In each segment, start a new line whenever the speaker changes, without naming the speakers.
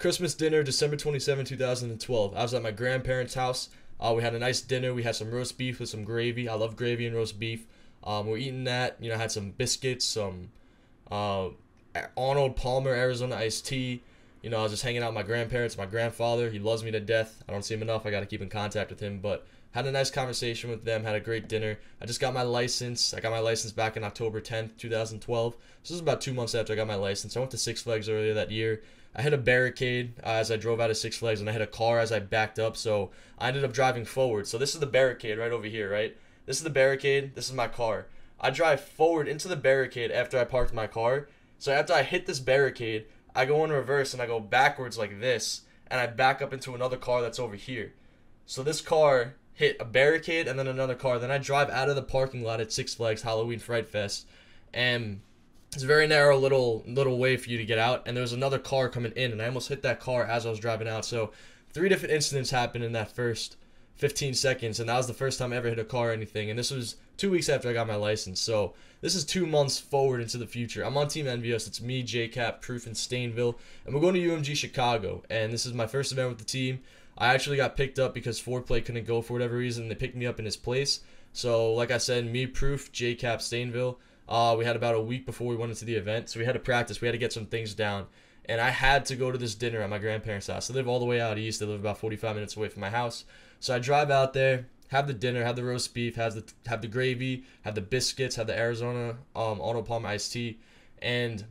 Christmas dinner, December 27, 2012. I was at my grandparents' house. We had a nice dinner. We had some roast beef with some gravy. I love gravy and roast beef. We're eating that. You know, I had some biscuits, some Arnold Palmer Arizona iced tea. You know, I was just hanging out with my grandparents, my grandfather. He loves me to death. I don't see him enough. I got to keep in contact with him. But had a nice conversation with them. Had a great dinner. I just got my license. I got my license back on October 10th, 2012. This was about 2 months after I got my license. I went to Six Flags earlier that year. I hit a barricade as I drove out of Six Flags, and I hit a car as I backed up. So I ended up driving forward. So this is the barricade right over here, right? This is the barricade. This is my car. I drive forward into the barricade after I parked my car. So after I hit this barricade, I go in reverse and I go backwards like this, and I back up into another car that's over here. So this car hit a barricade and then another car. Then I drive out of the parking lot at Six Flags Halloween Fright Fest, and it's a very narrow little way for you to get out, and there was another car coming in, and I almost hit that car as I was driving out. So 3 different incidents happened in that first 15 seconds, and that was the first time I ever hit a car or anything, and this was 2 weeks after I got my license. So this is 2 months forward into the future. I'm on Team Envious. It's me, JCap, Proof, and Stainville, and we're going to UMG Chicago, and this is my first event with the team. I actually got picked up because Foreplay couldn't go for whatever reason. They picked me up in his place. So like I said, me, Proof, JCap, Stainville, we had about a week before we went into the event, so we had to practice. We had to get some things down, and I had to go to this dinner at my grandparents' house. They live all the way out east. They live about 45 minutes away from my house. So I drive out there, have the dinner, have the roast beef, have the gravy, have the biscuits, have the Arizona Arnold Palmer iced tea, and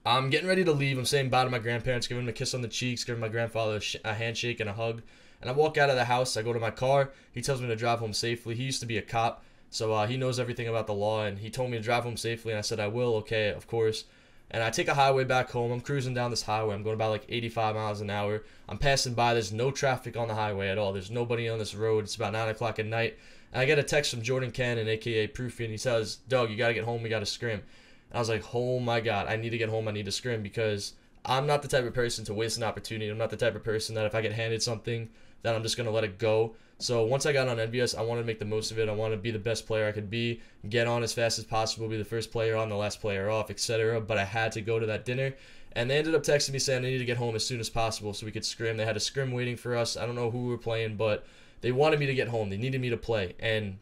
I'm getting ready to leave. I'm saying bye to my grandparents, giving them a kiss on the cheeks, giving my grandfather a handshake and a hug. And I walk out of the house. I go to my car. He tells me to drive home safely. He used to be a cop, so he knows everything about the law, and he told me to drive home safely, and I said I will, okay, of course. And I take a highway back home. I'm cruising down this highway. I'm going about like 85 miles an hour. I'm passing by. There's no traffic on the highway at all. There's nobody on this road. It's about 9 o'clock at night. And I get a text from Jordan Cannon, a.k.a. Proofy, and he says, Doug, you got to get home. We got to scrim. And I was like, oh my God, I need to get home. I need to scrim, because I'm not the type of person to waste an opportunity. I'm not the type of person that if I get handed something, that I'm just going to let it go. So once I got on Envious, I wanted to make the most of it. I wanted to be the best player I could be, get on as fast as possible, be the first player on, the last player off, etc. But I had to go to that dinner, and they ended up texting me saying they needed to get home as soon as possible so we could scrim. They had a scrim waiting for us. I don't know who we were playing, but they wanted me to get home. They needed me to play. And,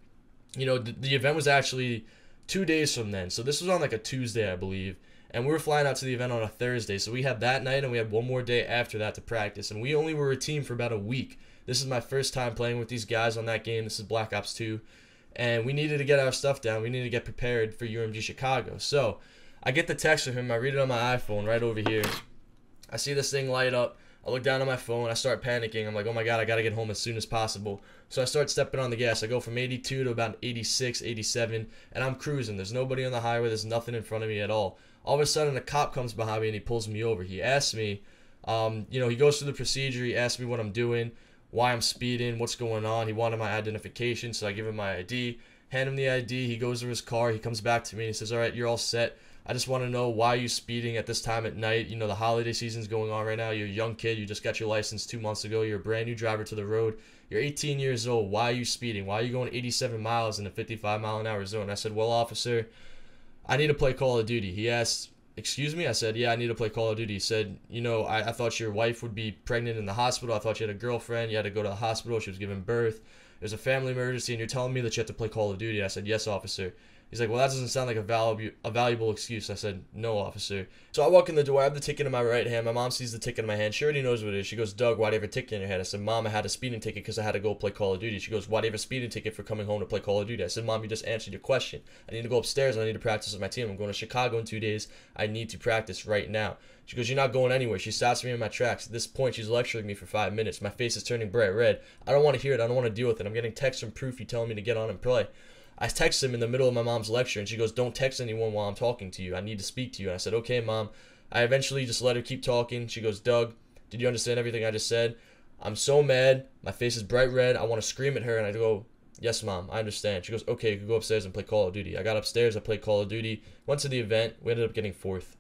you know, the event was actually 2 days from then. So this was on like a Tuesday, I believe. And we were flying out to the event on a Thursday. So we had that night, and we had one more day after that to practice. And we only were a team for about a week. This is my first time playing with these guys on that game. This is Black Ops 2. And we needed to get our stuff down. We needed to get prepared for UMG Chicago. So I get the text from him. I read it on my iPhone right over here. I see this thing light up. I look down at my phone. I start panicking. I'm like, oh my God, I got to get home as soon as possible. So I start stepping on the gas. I go from 82 to about 86, 87, and I'm cruising. There's nobody on the highway. There's nothing in front of me at all. All of a sudden, a cop comes behind me, and he pulls me over. He asks me, you know, he goes through the procedure. He asks me what I'm doing, why I'm speeding, what's going on. He wanted my identification, so I give him my ID, hand him the ID. He goes to his car. He comes back to me, and he says, all right, you're all set. I just want to know why you speeding at this time at night. You know, the holiday season's going on right now. You're a young kid. You just got your license 2 months ago. You're a brand new driver to the road. You're 18 years old. Why are you speeding? Why are you going 87 miles in a 55-mile-an-hour zone? I said, well, officer, I need to play Call of Duty. He asked, excuse me? I said, yeah, I need to play Call of Duty. He said, you know, I thought your wife would be pregnant in the hospital. I thought you had a girlfriend. You had to go to the hospital. She was giving birth. There's a family emergency, and you're telling me that you have to play Call of Duty. I said, yes, officer. He's like, well, that doesn't sound like a valuable excuse. I said, no, officer. So I walk in the door. I have the ticket in my right hand. My mom sees the ticket in my hand. She already knows what it is. She goes, Doug, why do you have a ticket in your hand? I said, Mom, I had a speeding ticket because I had to go play Call of Duty. She goes, why do you have a speeding ticket for coming home to play Call of Duty? I said, Mom, you just answered your question. I need to go upstairs, and I need to practice with my team. I'm going to Chicago in 2 days. I need to practice right now. She goes, you're not going anywhere. She stops me in my tracks. At this point, she's lecturing me for 5 minutes. My face is turning bright red. I don't want to hear it. I don't want to deal with it. I'm getting texts from Proofy telling me to get on and play. I text him in the middle of my mom's lecture, and she goes, don't text anyone while I'm talking to you. I need to speak to you. And I said, okay, Mom. I eventually just let her keep talking. She goes, Doug, did you understand everything I just said? I'm so mad. My face is bright red. I want to scream at her, and I go, yes, Mom, I understand. She goes, okay, you can go upstairs and play Call of Duty. I got upstairs. I played Call of Duty. Went to the event. We ended up getting 4th.